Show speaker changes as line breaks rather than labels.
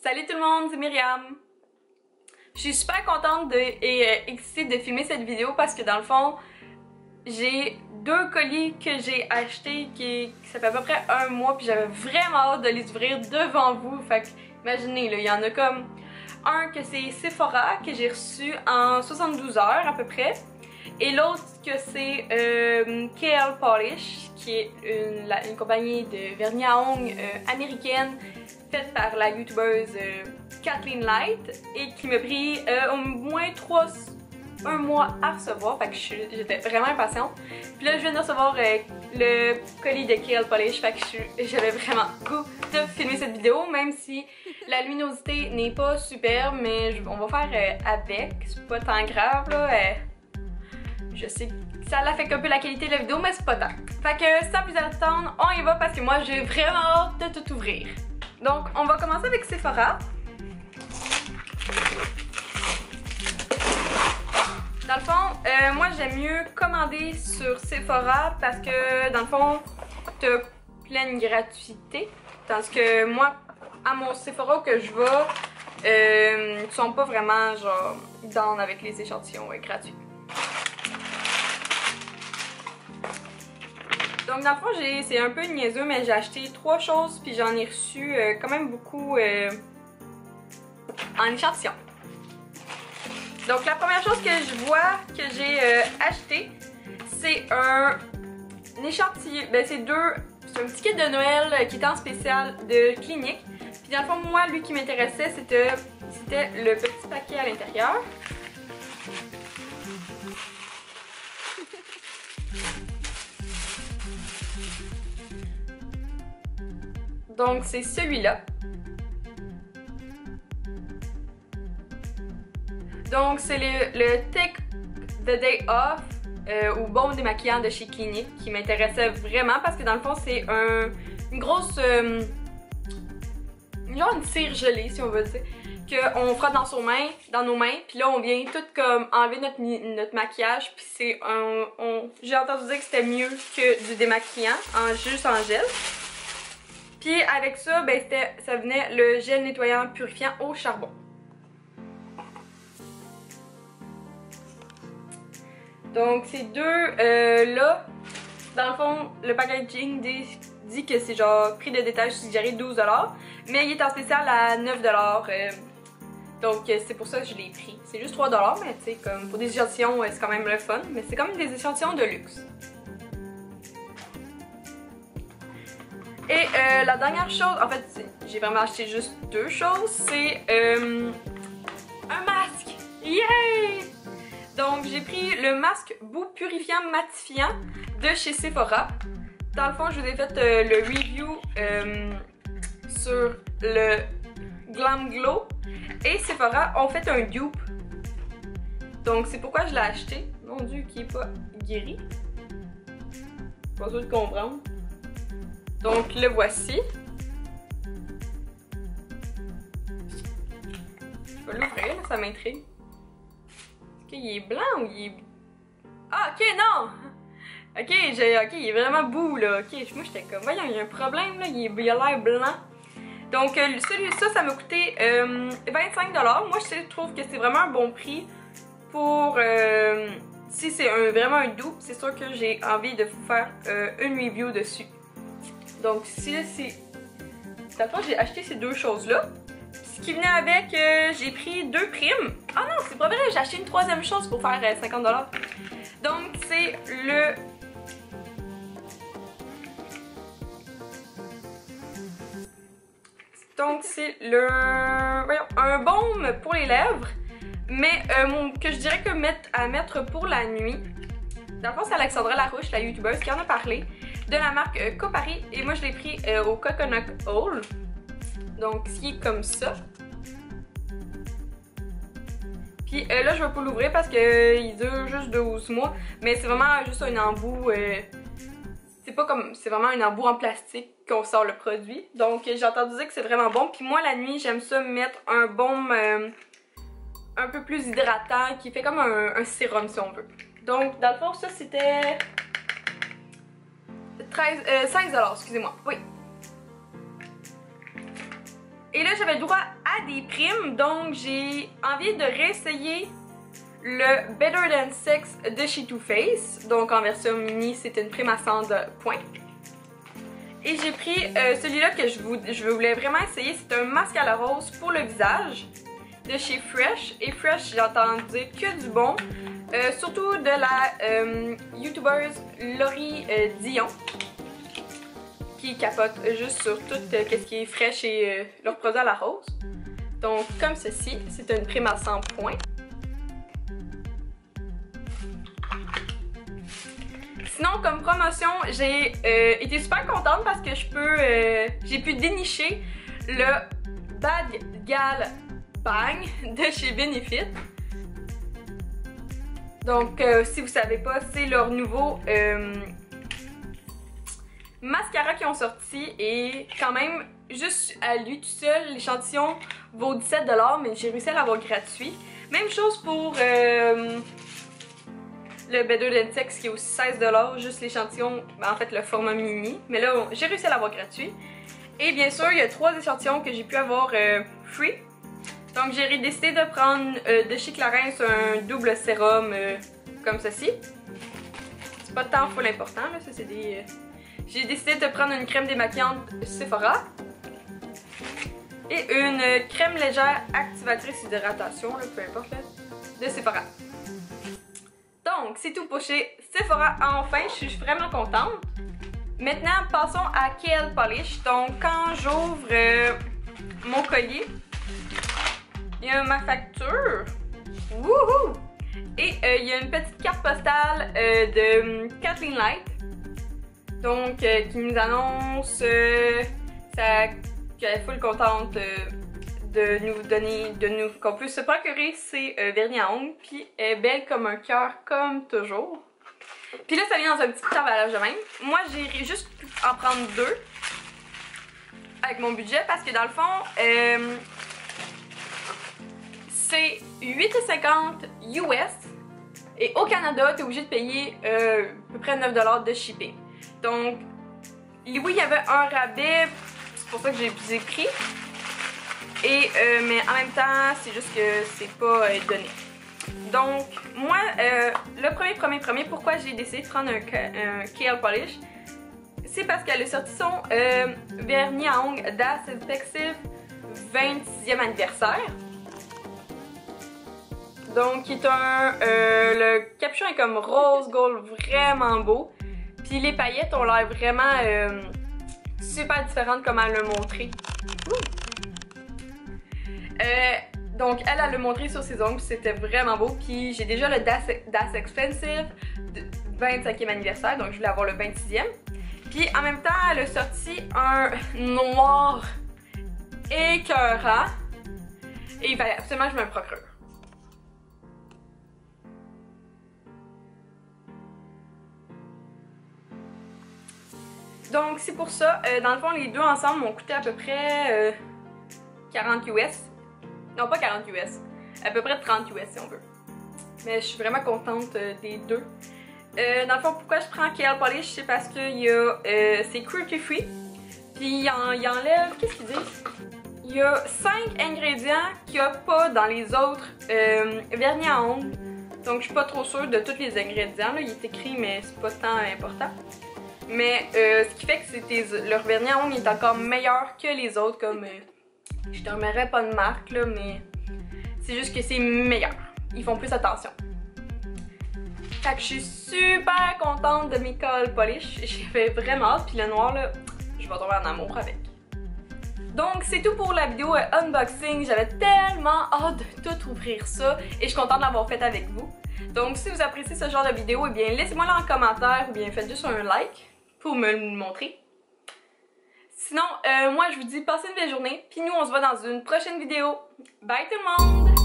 Salut tout le monde, c'est Myriam. Je suis super contente et excitée de filmer cette vidéo parce que dans le fond, j'ai deux colis que j'ai achetés ça fait à peu près un mois puis j'avais vraiment hâte de les ouvrir devant vous. Fait que imaginez, là, il y en a comme un que c'est Sephora que j'ai reçu en 72 heures à peu près. Et l'autre que c'est KL Polish, qui est une compagnie de vernis à ongles américaine faite par la youtubeuse Kathleen Light et qui m'a pris au moins un mois à recevoir, fait que j'étais vraiment impatiente. Puis là je viens de recevoir le colis de KL Polish, fait que j'avais vraiment goût de filmer cette vidéo, même si la luminosité n'est pas superbe, mais on va faire avec, c'est pas tant grave là. Je sais que ça l'affecte un peu la qualité de la vidéo, mais c'est pas tant. Fait que sans plus attendre, on y va parce que moi j'ai vraiment hâte de tout ouvrir. Donc on va commencer avec Sephora. Dans le fond, moi j'aime mieux commander sur Sephora parce que dans le fond, t'as pleine gratuité. Tandis que moi, à mon Sephora que je vais, ils sont pas vraiment genre down avec les échantillons gratuits. Donc dans le fond, c'est un peu niaiseux, mais j'ai acheté 3 choses puis j'en ai reçu quand même beaucoup en échantillon. Donc la première chose que je vois que j'ai acheté, c'est un échantillon, c'est un petit kit de Noël qui est en spécial de Clinique. Puis dans le fond, moi, lui qui m'intéressait, c'était le petit paquet à l'intérieur. Donc c'est celui-là. Donc c'est le Take the Day Off ou baume démaquillant de chez Clinique qui m'intéressait vraiment parce que dans le fond c'est une grosse genre une cire gelée si on veut dire qu'on frotte dans nos mains puis là on vient tout comme enlever notre maquillage puis j'ai entendu dire que c'était mieux que du démaquillant juste en gel. Puis avec ça, ça venait le gel nettoyant purifiant au charbon. Donc ces deux là, dans le fond, le packaging dit que c'est genre prix de détail suggéré 12$, mais il est en spécial à 9$. Donc c'est pour ça que je l'ai pris. C'est juste 3$, mais tu sais, comme pour des échantillons, c'est quand même le fun, mais c'est quand même des échantillons de luxe. Et la dernière chose, en fait, j'ai vraiment acheté juste 2 choses, c'est un masque! Yay! Donc j'ai pris le masque bout purifiant matifiant de chez Sephora. Dans le fond, je vous ai fait le review sur le Glam Glow et Sephora ont fait un dupe. Donc c'est pourquoi je l'ai acheté. Mon Dieu, qui est pas guéri. Pas sûr de comprendre. Donc le voici. Je vais l'ouvrir, ça m'intrigue. Est-ce qu'il est blanc ou il est... Ah ok, non! Ok, il est vraiment bout là. Ok, moi j'étais comme, voyons, il y a un problème là, il a l'air blanc. Donc celui-là, ça m'a coûté 25$. Moi je trouve que c'est vraiment un bon prix pour... si c'est vraiment un dupe, c'est sûr que j'ai envie de vous faire une review dessus. Donc si c'est... D'abord j'ai acheté ces deux choses-là. Ce qui venait avec, j'ai pris 2 primes. Ah non, c'est pas vrai, j'ai acheté une 3e chose pour faire 50$. Donc c'est le... Donc c'est voyons, un baume pour les lèvres, mais que je dirais que à mettre pour la nuit. Dans le fond, c'est Alexandra Larouche, la youtubeuse, qui en a parlé, de la marque Copari, et moi je l'ai pris au Coconut Oil. Donc ce qui est comme ça. Puis là je vais pas l'ouvrir parce qu'il dure juste 12 mois, mais c'est vraiment juste un embout, c'est vraiment un embout en plastique qu'on sort le produit. Donc j'ai entendu dire que c'est vraiment bon, puis moi la nuit j'aime ça mettre un baume un peu plus hydratant qui fait comme un sérum si on veut. Donc dans le fond ça c'était 16$, excusez-moi, oui. Et là, j'avais le droit à des primes, donc j'ai envie de réessayer le Better Than Sex de chez Too Faced. Donc en version mini, c'est une prime à 100 points. Et j'ai pris celui-là que je voulais vraiment essayer. C'est un masque à la rose pour le visage de chez Fresh. Et Fresh, j'ai entendu dire que du bon. Surtout de la youtubeuse Laurie Dion, qui capote juste sur tout ce qui est Fresh et leurs produits à la rose. Donc comme ceci, c'est une prime à 100 points. Sinon, comme promotion, j'ai été super contente parce que j'ai pu dénicher le Bad Gal Bang de chez Benefit. Donc, si vous savez pas, c'est leur nouveau mascara qu'ils ont sorti et quand même, juste à lui tout seul, l'échantillon vaut 17 $, mais j'ai réussi à l'avoir gratuit. Même chose pour le Better Than Sex qui est aussi 16 $, juste l'échantillon, en fait le format mini. Mais là, j'ai réussi à l'avoir gratuit. Et bien sûr, il y a 3 échantillons que j'ai pu avoir free. Donc j'ai décidé de prendre de chez Clarins un double sérum comme ceci. C'est pas tant full important, là, ça c'est des... J'ai décidé de prendre une crème démaquillante Sephora. Et une crème légère activatrice hydratation, là, peu importe, là, de Sephora. Donc, c'est tout pour chez Sephora. Enfin, je suis vraiment contente. Maintenant, passons à KL Polish. Donc, quand j'ouvre mon colis, il y a ma facture. Wouhou! Et il y a une petite carte postale de Kathleen Light. Donc, qui nous annonce qu'elle est full contente de nous donner, qu'on puisse se procurer ses vernis à ongles, puis elle est belle comme un cœur, comme toujours. Puis là, ça vient dans un petit emballage de même. Moi, j'ai juste pu en prendre 2 avec mon budget, parce que dans le fond, c'est 8,50 US, et au Canada, tu es obligé de payer à peu près 9 $ de shipping. Donc, oui, il y avait un rabais, c'est pour ça que j'ai pris. Et, mais en même temps, c'est juste que c'est pas donné. Donc, moi, le premier, pourquoi j'ai décidé de prendre un KL Polish, c'est parce qu'elle a sorti son vernis à ongles Das Effective 26e anniversaire. Donc, qui est le capuchon est comme rose gold, vraiment beau. Puis les paillettes ont l'air vraiment super différentes comme elle l'a montré. Donc elle l'a montré sur ses ongles, c'était vraiment beau. Puis j'ai déjà le Das Expensive 25e anniversaire, donc je voulais avoir le 26e. Puis en même temps, elle a sorti un noir écœurant. Et il fallait absolument que je me le procure. Donc c'est pour ça, dans le fond les deux ensemble m'ont coûté à peu près 40 US. Non pas 40 US, à peu près 30 US si on veut. Mais je suis vraiment contente des deux. Dans le fond pourquoi je prends KL Polish, c'est parce que c'est cruelty free. Puis il enlève, qu'est-ce qu'ils disent? Il y a 5 ingrédients qu'il n'y a pas dans les autres vernis à ongles. Donc je suis pas trop sûre de tous les ingrédients, là. Il est écrit mais c'est pas tant important. Mais ce qui fait que leur vernis à ongles est encore meilleur que les autres, comme je te remettrai pas de marque là, mais c'est juste que c'est meilleur. Ils font plus attention. Fait que je suis super contente de mes KL Polish. J'ai fait vraiment hâte, puis le noir là, je vais tomber en amour avec. Donc c'est tout pour la vidéo unboxing. J'avais tellement hâte de tout ouvrir ça et je suis contente de l'avoir fait avec vous. Donc si vous appréciez ce genre de vidéo, eh bien laissez-moi là en commentaire ou bien faites juste un like pour me le montrer. Sinon, moi je vous dis passez une belle journée, puis nous on se voit dans une prochaine vidéo. Bye tout le monde!